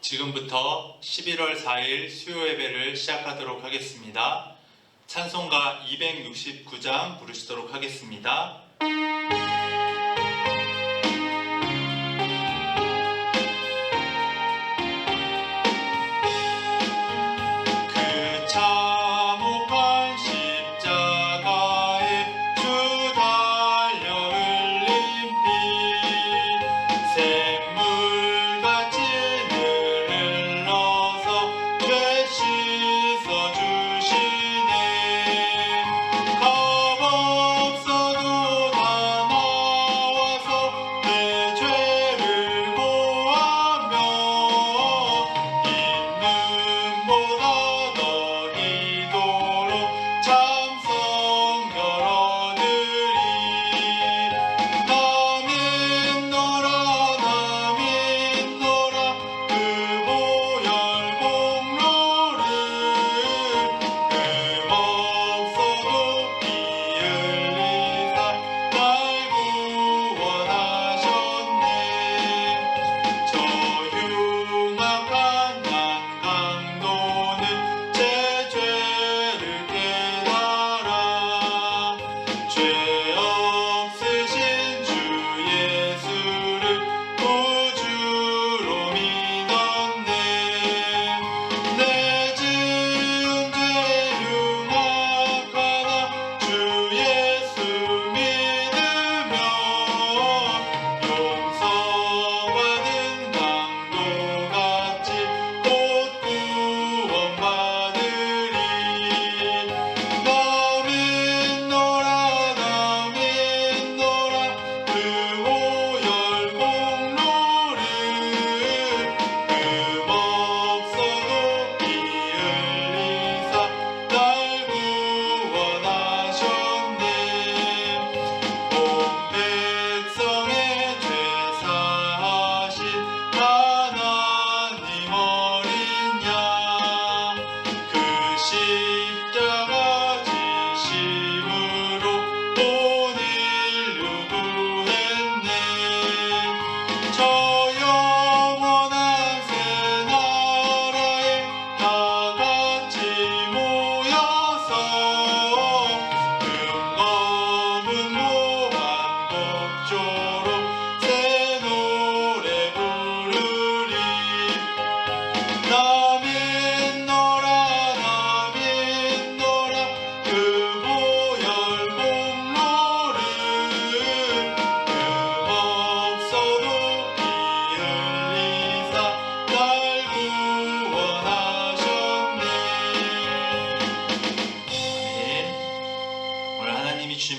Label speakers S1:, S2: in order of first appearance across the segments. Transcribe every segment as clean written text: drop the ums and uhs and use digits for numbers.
S1: 지금부터 11월 4일 수요 예배를 시작하도록 하겠습니다. 찬송가 269장 부르시도록 하겠습니다.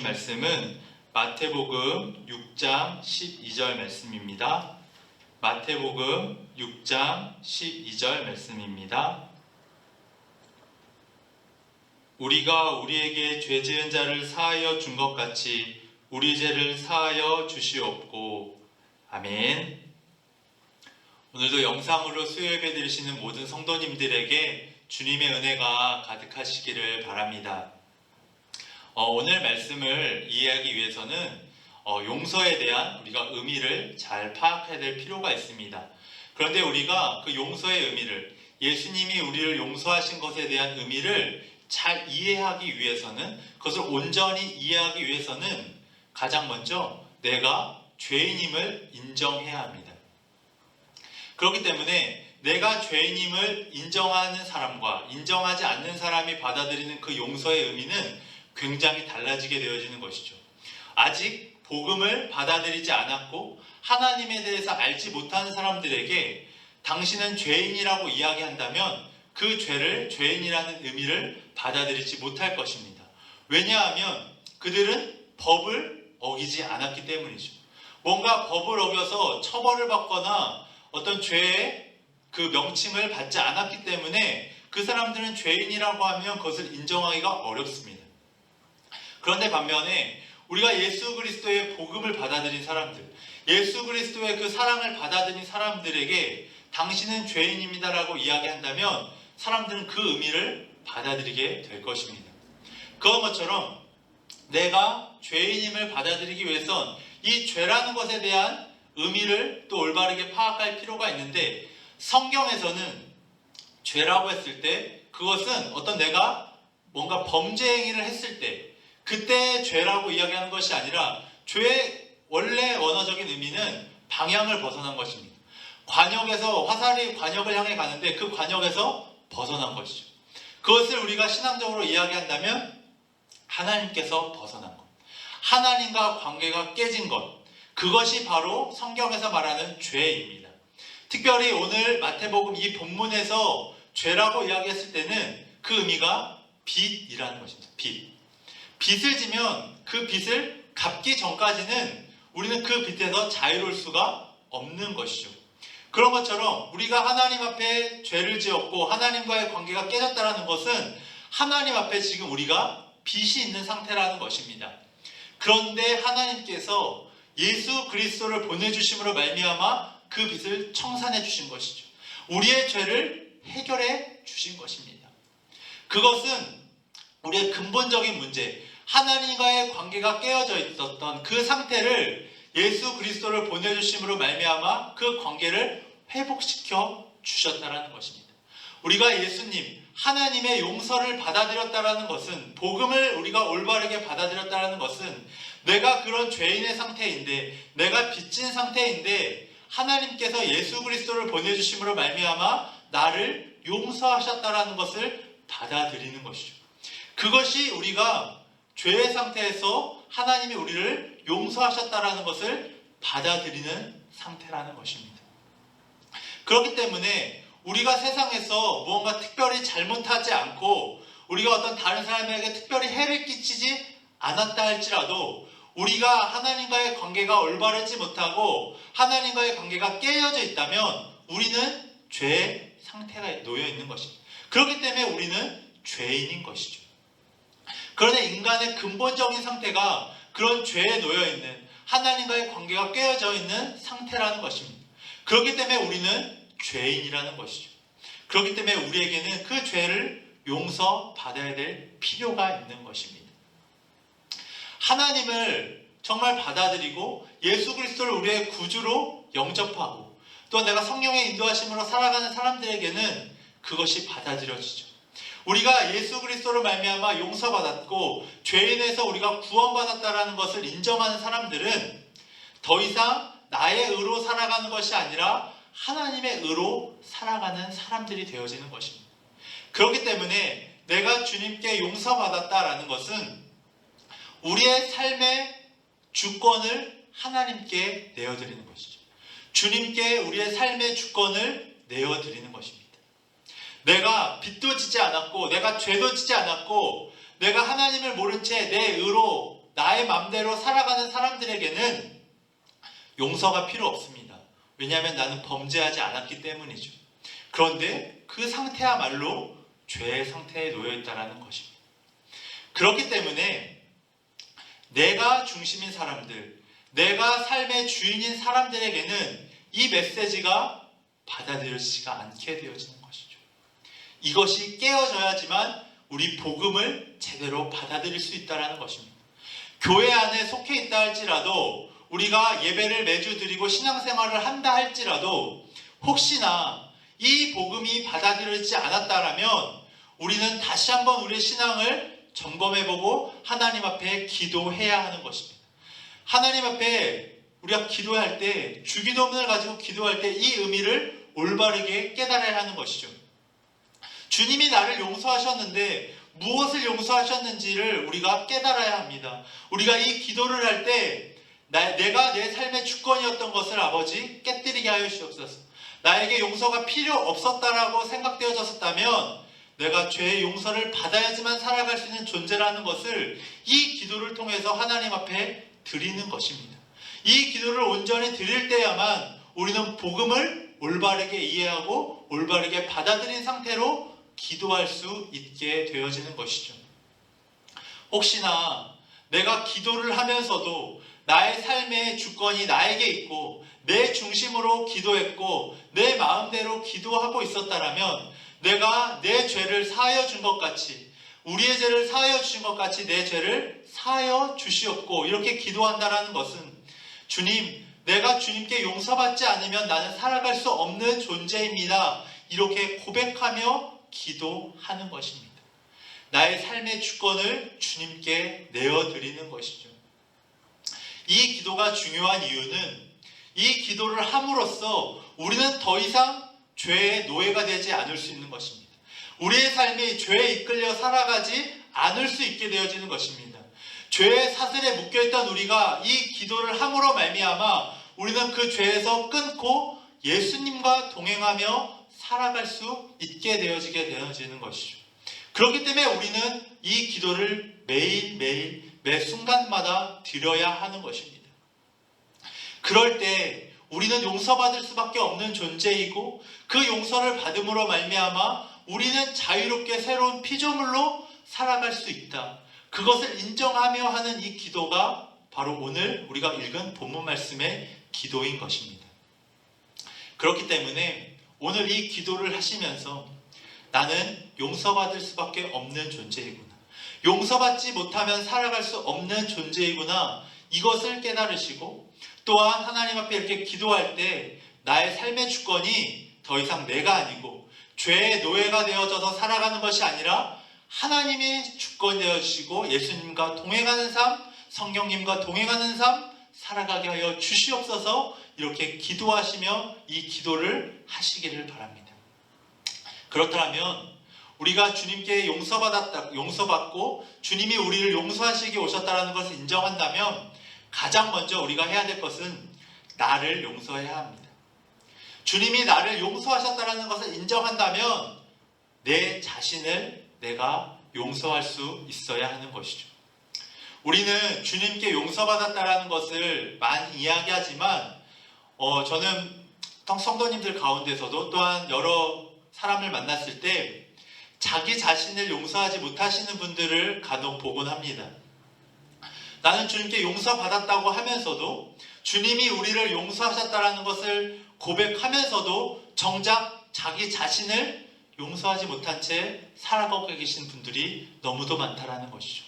S1: 말씀은 마태복음 6장 12절 말씀입니다. 마태복음 6장 12절 말씀입니다. 우리가 우리에게 죄 지은 자를 사하여 준 것 같이 우리 죄를 사하여 주시옵고. 아멘. 오늘도 영상으로 수요 예배 드리시는 모든 성도님들에게 주님의 은혜가 가득하시기를 바랍니다. 오늘 말씀을 이해하기 위해서는 용서에 대한 우리가 의미를 잘 파악해야 될 필요가 있습니다. 그런데 우리가 그 용서의 의미를, 예수님이 우리를 용서하신 것에 대한 의미를 잘 이해하기 위해서는, 그것을 온전히 이해하기 위해서는 가장 먼저 내가 죄인임을 인정해야 합니다. 그렇기 때문에 내가 죄인임을 인정하는 사람과 인정하지 않는 사람이 받아들이는 그 용서의 의미는 굉장히 달라지게 되어지는 것이죠. 아직 복음을 받아들이지 않았고 하나님에 대해서 알지 못하는 사람들에게 당신은 죄인이라고 이야기한다면 그 죄를, 죄인이라는 의미를 받아들이지 못할 것입니다. 왜냐하면 그들은 법을 어기지 않았기 때문이죠. 뭔가 법을 어겨서 처벌을 받거나 어떤 죄의 그 명칭을 받지 않았기 때문에 그 사람들은 죄인이라고 하면 그것을 인정하기가 어렵습니다. 그런데 반면에 우리가 예수 그리스도의 복음을 받아들인 사람들, 예수 그리스도의 그 사랑을 받아들인 사람들에게 당신은 죄인입니다라고 이야기한다면 사람들은 그 의미를 받아들이게 될 것입니다. 그런 것처럼 내가 죄인임을 받아들이기 위해선 이 죄라는 것에 대한 의미를 또 올바르게 파악할 필요가 있는데, 성경에서는 죄라고 했을 때 그것은 어떤 내가 뭔가 범죄 행위를 했을 때 그때 죄라고 이야기하는 것이 아니라 죄의 원래 원어적인 의미는 방향을 벗어난 것입니다. 관역에서 화살이 관역을 향해 가는데 그 관역에서 벗어난 것이죠. 그것을 우리가 신앙적으로 이야기한다면 하나님께서 벗어난 것, 하나님과 관계가 깨진 것, 그것이 바로 성경에서 말하는 죄입니다. 특별히 오늘 마태복음 이 본문에서 죄라고 이야기했을 때는 그 의미가 빚이라는 것입니다. 빚을 지면 그 빚을 갚기 전까지는 우리는 그 빚에서 자유로울 수가 없는 것이죠. 그런 것처럼 우리가 하나님 앞에 죄를 지었고 하나님과의 관계가 깨졌다는 것은 하나님 앞에 지금 우리가 빚이 있는 상태라는 것입니다. 그런데 하나님께서 예수 그리스도를 보내주심으로 말미암아 그 빚을 청산해 주신 것이죠. 우리의 죄를 해결해 주신 것입니다. 그것은 우리의 근본적인 문제, 하나님과의 관계가 깨어져 있었던 그 상태를 예수 그리스도를 보내주심으로 말미암아 그 관계를 회복시켜 주셨다는 것입니다. 우리가 예수님, 하나님의 용서를 받아들였다는 것은, 복음을 우리가 올바르게 받아들였다는 것은 내가 그런 죄인의 상태인데, 내가 빚진 상태인데 하나님께서 예수 그리스도를 보내주심으로 말미암아 나를 용서하셨다는 것을 받아들이는 것이죠. 그것이 우리가 죄의 상태에서 하나님이 우리를 용서하셨다는 것을 받아들이는 상태라는 것입니다. 그렇기 때문에 우리가 세상에서 무언가 특별히 잘못하지 않고 우리가 어떤 다른 사람에게 특별히 해를 끼치지 않았다 할지라도 우리가 하나님과의 관계가 올바르지 못하고 하나님과의 관계가 깨어져 있다면 우리는 죄의 상태가 놓여 있는 것입니다. 그렇기 때문에 우리는 죄인인 것이죠. 그런데 인간의 근본적인 상태가 그런 죄에 놓여 있는, 하나님과의 관계가 깨어져 있는 상태라는 것입니다. 그렇기 때문에 우리는 죄인이라는 것이죠. 그렇기 때문에 우리에게는 그 죄를 용서받아야 될 필요가 있는 것입니다. 하나님을 정말 받아들이고 예수 그리스도를 우리의 구주로 영접하고 또 내가 성령의 인도하심으로 살아가는 사람들에게는 그것이 받아들여지죠. 우리가 예수 그리스도로 말미암아 용서받았고 죄인에서 우리가 구원받았다라는 것을 인정하는 사람들은 더 이상 나의 의로 살아가는 것이 아니라 하나님의 의로 살아가는 사람들이 되어지는 것입니다. 그렇기 때문에 내가 주님께 용서받았다라는 것은 우리의 삶의 주권을 하나님께 내어드리는 것이죠. 주님께 우리의 삶의 주권을 내어드리는 것입니다. 내가 빚도 지지 않았고 내가 죄도 지지 않았고 내가 하나님을 모른 채 내 의로 나의 맘대로 살아가는 사람들에게는 용서가 필요 없습니다. 왜냐하면 나는 범죄하지 않았기 때문이죠. 그런데 그 상태야말로 죄의 상태에 놓여 있다는 것입니다. 그렇기 때문에 내가 중심인 사람들, 내가 삶의 주인인 사람들에게는 이 메시지가 받아들여지지가 않게 되어지는 것이죠. 이것이 깨어져야지만 우리 복음을 제대로 받아들일 수 있다는 것입니다. 교회 안에 속해 있다 할지라도 우리가 예배를 매주 드리고 신앙생활을 한다 할지라도 혹시나 이 복음이 받아들여지지 않았다라면 우리는 다시 한번 우리의 신앙을 점검해보고 하나님 앞에 기도해야 하는 것입니다. 하나님 앞에 우리가 기도할 때, 주기도문을 가지고 기도할 때 이 의미를 올바르게 깨달아야 하는 것이죠. 주님이 나를 용서하셨는데 무엇을 용서하셨는지를 우리가 깨달아야 합니다. 우리가 이 기도를 할 때 내가 내 삶의 주권이었던 것을 아버지 깨뜨리게 하여 주옵소서. 나에게 용서가 필요 없었다라고 생각되어졌었다면 내가 죄의 용서를 받아야지만 살아갈 수 있는 존재라는 것을 이 기도를 통해서 하나님 앞에 드리는 것입니다. 이 기도를 온전히 드릴 때야만 우리는 복음을 올바르게 이해하고 올바르게 받아들인 상태로 기도할 수 있게 되어지는 것이죠. 혹시나 내가 기도를 하면서도 나의 삶의 주권이 나에게 있고 내 중심으로 기도했고 내 마음대로 기도하고 있었다라면 내가 내 죄를 사하여 준 것 같이 우리의 죄를 사하여 주신 것 같이 내 죄를 사하여 주시옵고 이렇게 기도한다라는 것은 주님 내가 주님께 용서받지 않으면 나는 살아갈 수 없는 존재입니다. 이렇게 고백하며 기도하는 것입니다. 나의 삶의 주권을 주님께 내어드리는 것이죠. 이 기도가 중요한 이유는 이 기도를 함으로써 우리는 더 이상 죄의 노예가 되지 않을 수 있는 것입니다. 우리의 삶이 죄에 이끌려 살아가지 않을 수 있게 되어지는 것입니다. 죄의 사슬에 묶여있던 우리가 이 기도를 함으로 말미암아 우리는 그 죄에서 끊고 예수님과 동행하며 살아갈 수 있게 되어지는 것이죠. 그렇기 때문에 우리는 이 기도를 매일매일 매 순간마다 드려야 하는 것입니다. 그럴 때 우리는 용서받을 수밖에 없는 존재이고 그 용서를 받음으로 말미암아 우리는 자유롭게 새로운 피조물로 살아갈 수 있다. 그것을 인정하며 하는 이 기도가 바로 오늘 우리가 읽은 본문 말씀의 기도인 것입니다. 그렇기 때문에 오늘 이 기도를 하시면서 나는 용서받을 수밖에 없는 존재이구나. 용서받지 못하면 살아갈 수 없는 존재이구나. 이것을 깨달으시고 또한 하나님 앞에 이렇게 기도할 때 나의 삶의 주권이 더 이상 내가 아니고 죄의 노예가 되어져서 살아가는 것이 아니라 하나님의 주권이 되어주시고 예수님과 동행하는 삶, 성령님과 동행하는 삶 살아가게 하여 주시옵소서. 이렇게 기도하시며 이 기도를 하시기를 바랍니다. 그렇다면 우리가 주님께 용서받고 주님이 우리를 용서하시기 오셨다는 것을 인정한다면 가장 먼저 우리가 해야 될 것은 나를 용서해야 합니다. 주님이 나를 용서하셨다는 것을 인정한다면 내 자신을 내가 용서할 수 있어야 하는 것이죠. 우리는 주님께 용서받았다는 것을 많이 이야기하지만 저는 성도님들 가운데서도 또한 여러 사람을 만났을 때 자기 자신을 용서하지 못하시는 분들을 간혹 보곤 합니다. 나는 주님께 용서받았다고 하면서도 주님이 우리를 용서하셨다는 것을 고백하면서도 정작 자기 자신을 용서하지 못한 채 살아가고 계신 분들이 너무도 많다라는 것이죠.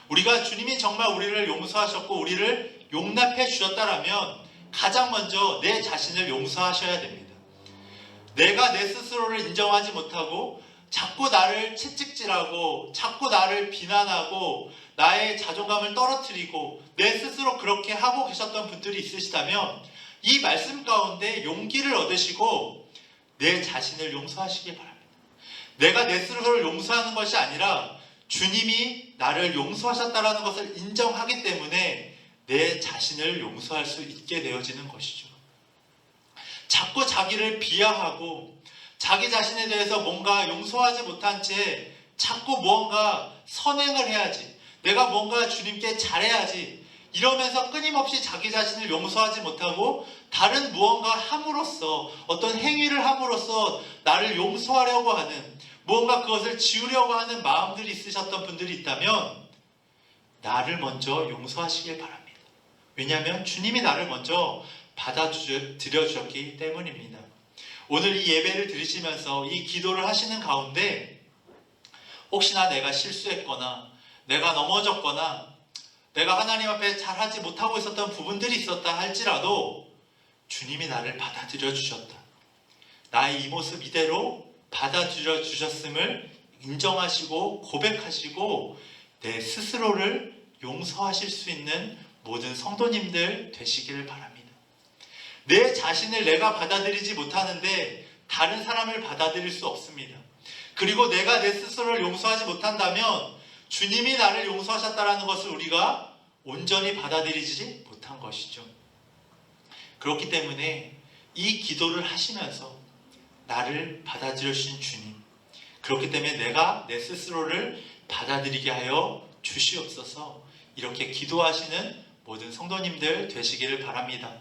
S1: 우리가 주님이 정말 우리를 용서하셨고 우리를 용납해 주셨다라면 가장 먼저 내 자신을 용서하셔야 됩니다. 내가 내 스스로를 인정하지 못하고 자꾸 나를 채찍질하고 자꾸 나를 비난하고 나의 자존감을 떨어뜨리고 내 스스로 그렇게 하고 계셨던 분들이 있으시다면 이 말씀 가운데 용기를 얻으시고 내 자신을 용서하시기 바랍니다. 내가 내 스스로를 용서하는 것이 아니라 주님이 나를 용서하셨다는 것을 인정하기 때문에 내 자신을 용서할 수 있게 되어지는 것이죠. 자꾸 자기를 비하하고 자기 자신에 대해서 뭔가 용서하지 못한 채 자꾸 무언가 선행을 해야지, 내가 뭔가 주님께 잘해야지 이러면서 끊임없이 자기 자신을 용서하지 못하고 다른 무언가 함으로써 어떤 행위를 함으로써 나를 용서하려고 하는 무언가 그것을 지우려고 하는 마음들이 있으셨던 분들이 있다면 나를 먼저 용서하시길 바랍니다. 왜냐하면 주님이 나를 먼저 받아들여 주셨기 때문입니다. 오늘 이 예배를 들으시면서 이 기도를 하시는 가운데 혹시나 내가 실수했거나 내가 넘어졌거나 내가 하나님 앞에 잘하지 못하고 있었던 부분들이 있었다 할지라도 주님이 나를 받아들여 주셨다. 나의 이 모습 이대로 받아들여 주셨음을 인정하시고 고백하시고 내 스스로를 용서하실 수 있는 모든 성도님들 되시기를 바랍니다. 내 자신을 내가 받아들이지 못하는데 다른 사람을 받아들일 수 없습니다. 그리고 내가 내 스스로를 용서하지 못한다면 주님이 나를 용서하셨다는 것을 우리가 온전히 받아들이지 못한 것이죠. 그렇기 때문에 이 기도를 하시면서 나를 받아들여 주신 주님, 그렇기 때문에 내가 내 스스로를 받아들이게 하여 주시옵소서. 이렇게 기도하시는 모든 성도님들 되시기를 바랍니다.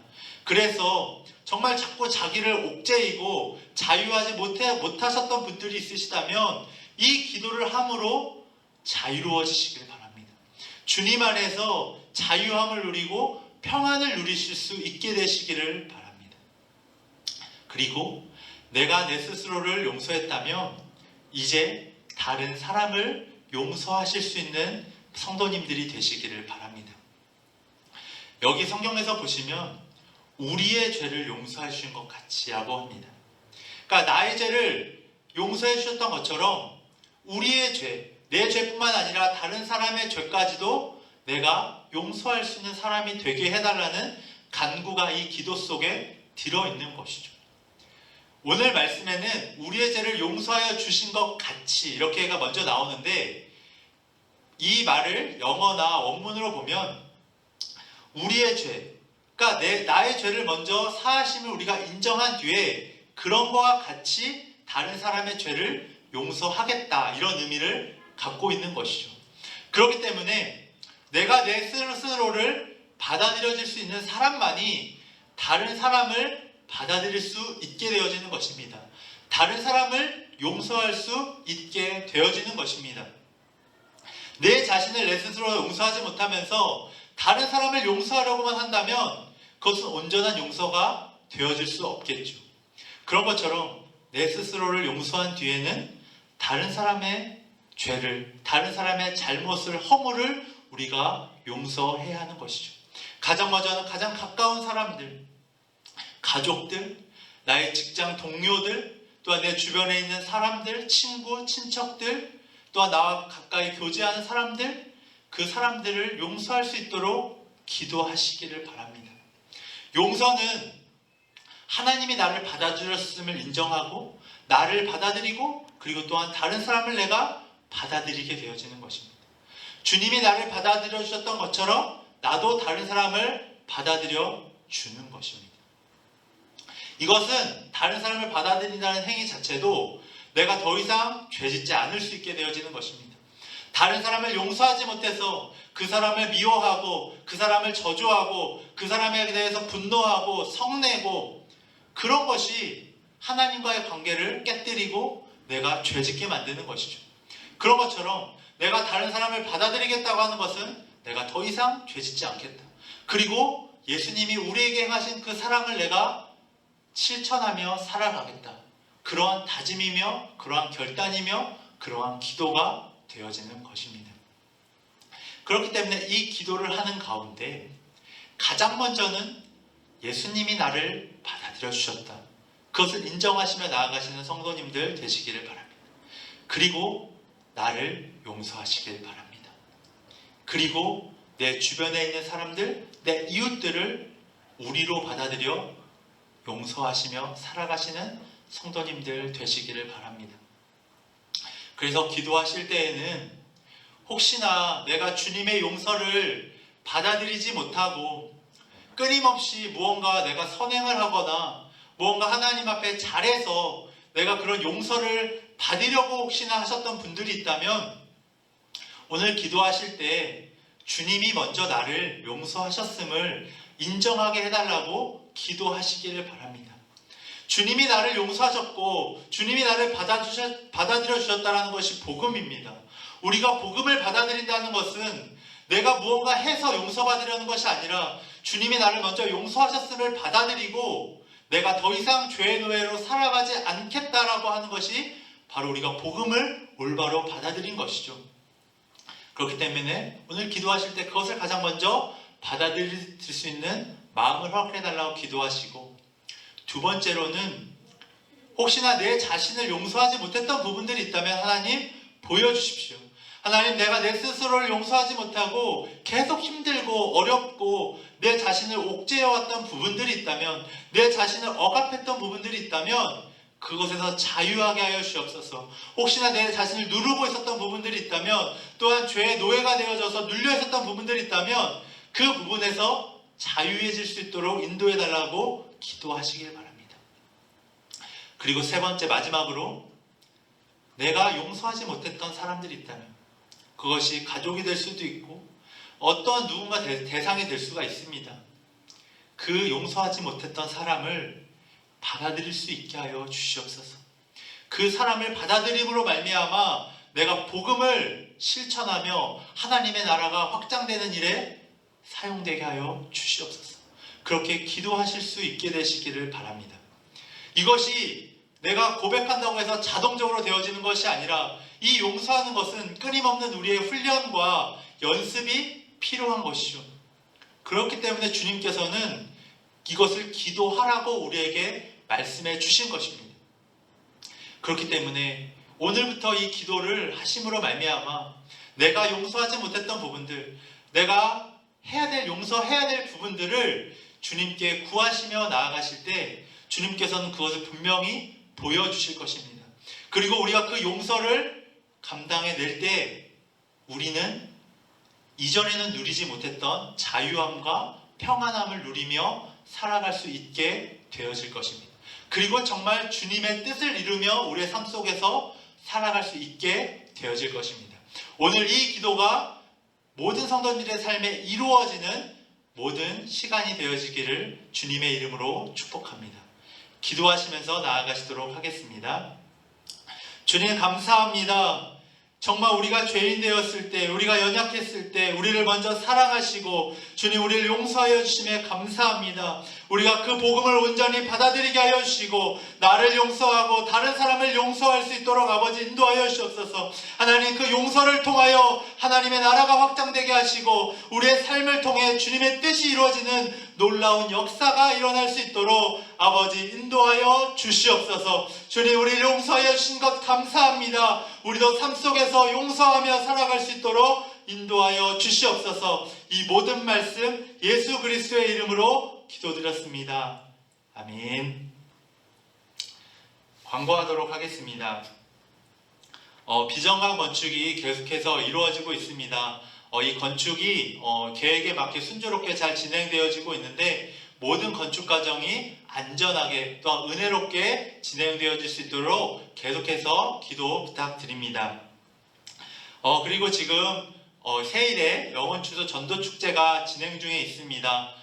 S1: 그래서 정말 자꾸 자기를 옥죄이고 자유하지 못하셨던 분들이 있으시다면 이 기도를 함으로 자유로워지시길 바랍니다. 주님 안에서 자유함을 누리고 평안을 누리실 수 있게 되시기를 바랍니다. 그리고 내가 내 스스로를 용서했다면 이제 다른 사람을 용서하실 수 있는 성도님들이 되시기를 바랍니다. 여기 성경에서 보시면 우리의 죄를 용서해 주신 것 같이라고 합니다. 그러니까 나의 죄를 용서해 주셨던 것처럼 우리의 죄, 내 죄뿐만 아니라 다른 사람의 죄까지도 내가 용서할 수 있는 사람이 되게 해달라는 간구가 이 기도 속에 들어있는 것이죠. 오늘 말씀에는 우리의 죄를 용서하여 주신 것 같이 이렇게가 먼저 나오는데, 이 말을 영어나 원문으로 보면 우리의 죄, 그러니까 나의 죄를 먼저 사하심을 우리가 인정한 뒤에 그런 거와 같이 다른 사람의 죄를 용서하겠다, 이런 의미를 갖고 있는 것이죠. 그렇기 때문에 내가 내 스스로를 받아들여질 수 있는 사람만이 다른 사람을 받아들일 수 있게 되어지는 것입니다. 다른 사람을 용서할 수 있게 되어지는 것입니다. 내 자신을 내 스스로 용서하지 못하면서 다른 사람을 용서하려고만 한다면 그것은 온전한 용서가 되어질 수 없겠죠. 그런 것처럼 내 스스로를 용서한 뒤에는 다른 사람의 죄를, 다른 사람의 잘못을, 허물을 우리가 용서해야 하는 것이죠. 가장 먼저는 가장 가까운 사람들, 가족들, 나의 직장 동료들, 또한 내 주변에 있는 사람들, 친구, 친척들, 또한 나와 가까이 교제하는 사람들, 그 사람들을 용서할 수 있도록 기도하시기를 바랍니다. 용서는 하나님이 나를 받아주셨음을 인정하고 나를 받아들이고, 그리고 또한 다른 사람을 내가 받아들이게 되어지는 것입니다. 주님이 나를 받아들여 주셨던 것처럼 나도 다른 사람을 받아들여 주는 것입니다. 이것은 다른 사람을 받아들인다는 행위 자체도 내가 더 이상 죄짓지 않을 수 있게 되어지는 것입니다. 다른 사람을 용서하지 못해서 그 사람을 미워하고 그 사람을 저주하고 그 사람에 대해서 분노하고 성내고, 그런 것이 하나님과의 관계를 깨뜨리고 내가 죄짓게 만드는 것이죠. 그런 것처럼 내가 다른 사람을 받아들이겠다고 하는 것은 내가 더 이상 죄짓지 않겠다. 그리고 예수님이 우리에게 행하신 그 사랑을 내가 실천하며 살아가겠다. 그러한 다짐이며 그러한 결단이며 그러한 기도가 되어지는 것입니다. 그렇기 때문에 이 기도를 하는 가운데 가장 먼저는 예수님이 나를 받아들여 주셨다, 그것을 인정하시며 나아가시는 성도님들 되시기를 바랍니다. 그리고 나를 용서하시길 바랍니다. 그리고 내 주변에 있는 사람들, 내 이웃들을 우리로 받아들여 용서하시며 살아가시는 성도님들 되시기를 바랍니다. 그래서 기도하실 때에는 혹시나 내가 주님의 용서를 받아들이지 못하고 끊임없이 무언가 내가 선행을 하거나 무언가 하나님 앞에 잘해서 내가 그런 용서를 받으려고 혹시나 하셨던 분들이 있다면, 오늘 기도하실 때 주님이 먼저 나를 용서하셨음을 인정하게 해달라고 기도하시기를 바랍니다. 주님이 나를 용서하셨고 주님이 나를 받아들여 주셨다는 것이 복음입니다. 우리가 복음을 받아들인다는 것은 내가 무언가 해서 용서받으려는 것이 아니라 주님이 나를 먼저 용서하셨음을 받아들이고 내가 더 이상 죄의 노예로 살아가지 않겠다라고 하는 것이 바로 우리가 복음을 올바로 받아들인 것이죠. 그렇기 때문에 오늘 기도하실 때 그것을 가장 먼저 받아들일 수 있는 마음을 허락해달라고 기도하시고, 두 번째로는 혹시나 내 자신을 용서하지 못했던 부분들이 있다면 하나님 보여주십시오. 하나님, 내가 내 스스로를 용서하지 못하고 계속 힘들고 어렵고 내 자신을 옥죄해왔던 부분들이 있다면, 내 자신을 억압했던 부분들이 있다면 그것에서 자유하게 하여 주시옵소서. 혹시나 내 자신을 누르고 있었던 부분들이 있다면, 또한 죄의 노예가 되어져서 눌려 있었던 부분들이 있다면 그 부분에서 자유해질 수 있도록 인도해달라고 기도하시길 바랍니다. 그리고 세 번째, 마지막으로 내가 용서하지 못했던 사람들이 있다면, 그것이 가족이 될 수도 있고 어떠한 누군가 대상이 될 수가 있습니다. 그 용서하지 못했던 사람을 받아들일 수 있게 하여 주시옵소서. 그 사람을 받아들임으로 말미암아 내가 복음을 실천하며 하나님의 나라가 확장되는 일에 사용되게 하여 주시옵소서. 그렇게 기도하실 수 있게 되시기를 바랍니다. 이것이 내가 고백한다고 해서 자동적으로 되어지는 것이 아니라 이 용서하는 것은 끊임없는 우리의 훈련과 연습이 필요한 것이죠. 그렇기 때문에 주님께서는 이것을 기도하라고 우리에게 말씀해 주신 것입니다. 그렇기 때문에 오늘부터 이 기도를 하심으로 말미암아 내가 용서하지 못했던 부분들, 내가 용서해야 될 부분들을 주님께 구하시며 나아가실 때 주님께서는 그것을 분명히 보여주실 것입니다. 그리고 우리가 그 용서를 감당해낼 때 우리는 이전에는 누리지 못했던 자유함과 평안함을 누리며 살아갈 수 있게 되어질 것입니다. 그리고 정말 주님의 뜻을 이루며 우리의 삶 속에서 살아갈 수 있게 되어질 것입니다. 오늘 이 기도가 모든 성도들의 삶에 이루어지는 모든 시간이 되어지기를 주님의 이름으로 축복합니다. 기도하시면서 나아가시도록 하겠습니다. 주님 감사합니다. 정말 우리가 죄인 되었을 때, 우리가 연약했을 때 우리를 먼저 사랑하시고 주님 우리를 용서하여 주심에 감사합니다. 우리가 그 복음을 온전히 받아들이게 하여 주시고 나를 용서하고 다른 사람을 용서할 수 있도록 아버지 인도하여 주옵소서. 하나님 그 용서를 통하여 하나님의 나라가 확장되게 하시고 우리의 삶을 통해 주님의 뜻이 이루어지는 놀라운 역사가 일어날 수 있도록 아버지 인도하여 주시옵소서. 주님 우리를 용서하여 주신 것 감사합니다. 우리도 삶 속에서 용서하며 살아갈 수 있도록 인도하여 주시옵소서. 이 모든 말씀 예수 그리스도의 이름으로 기도드렸습니다. 아멘. 광고하도록 하겠습니다. 비정강 건축이 계속해서 이루어지고 있습니다. 이 건축이 계획에 맞게 순조롭게 잘 진행되어지고 있는데 모든 건축 과정이 안전하게 또 은혜롭게 진행되어질 수 있도록 계속해서 기도 부탁드립니다. 그리고 지금 세일에 영원추수 전도축제가 진행 중에 있습니다.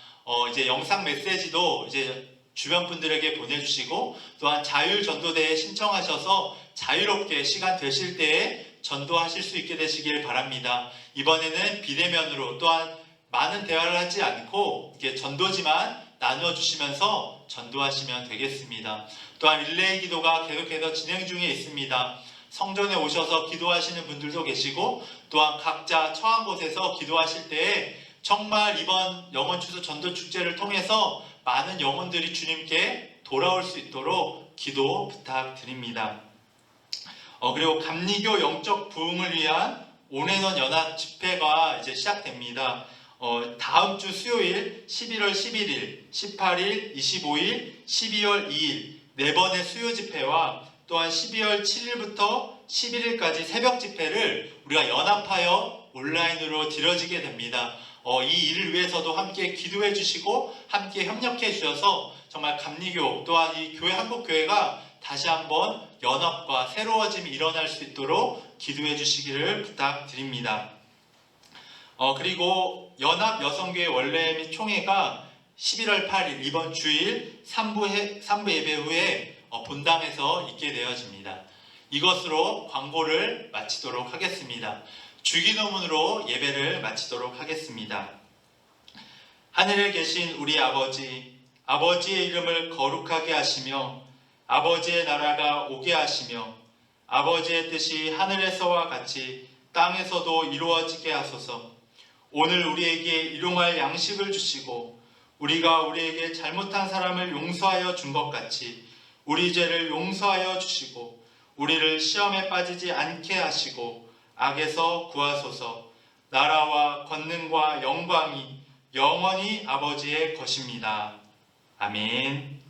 S1: 이제 영상 메시지도 이제 주변 분들에게 보내주시고 또한 자율전도대에 신청하셔서 자유롭게 시간 되실 때에 전도하실 수 있게 되시길 바랍니다. 이번에는 비대면으로 또한 많은 대화를 하지 않고 이렇게 전도지만 나누어주시면서 전도하시면 되겠습니다. 또한 릴레이 기도가 계속해서 진행 중에 있습니다. 성전에 오셔서 기도하시는 분들도 계시고 또한 각자 처한 곳에서 기도하실 때에 정말 이번 영원추수 전도축제를 통해서 많은 영혼들이 주님께 돌아올 수 있도록 기도 부탁드립니다. 그리고 감리교 영적 부흥을 위한 온앤원 연합 집회가 이제 시작됩니다. 다음 주 수요일 11월 11일, 18일, 25일, 12월 2일 네 번의 수요 집회와 또한 12월 7일부터 11일까지 새벽 집회를 우리가 연합하여 온라인으로 드려지게 됩니다. 이 일을 위해서도 함께 기도해 주시고 함께 협력해 주셔서 정말 감리교 또한 이 교회 한국교회가 다시 한번 연합과 새로워짐이 일어날 수 있도록 기도해 주시기를 부탁드립니다. 그리고 연합 여성교회 원래 및 총회가 11월 8일 이번 주일 3부 예배 후에 본당에서 있게 되어집니다. 이것으로 광고를 마치도록 하겠습니다. 주기도문으로 예배를 마치도록 하겠습니다. 하늘에 계신 우리 아버지, 아버지의 이름을 거룩하게 하시며 아버지의 나라가 오게 하시며 아버지의 뜻이 하늘에서와 같이 땅에서도 이루어지게 하소서. 오늘 우리에게 일용할 양식을 주시고 우리가 우리에게 잘못한 사람을 용서하여 준 것 같이 우리 죄를 용서하여 주시고 우리를 시험에 빠지지 않게 하시고 악에서 구하소서. 나라와 권능과 영광이 영원히 아버지의 것입니다. 아멘.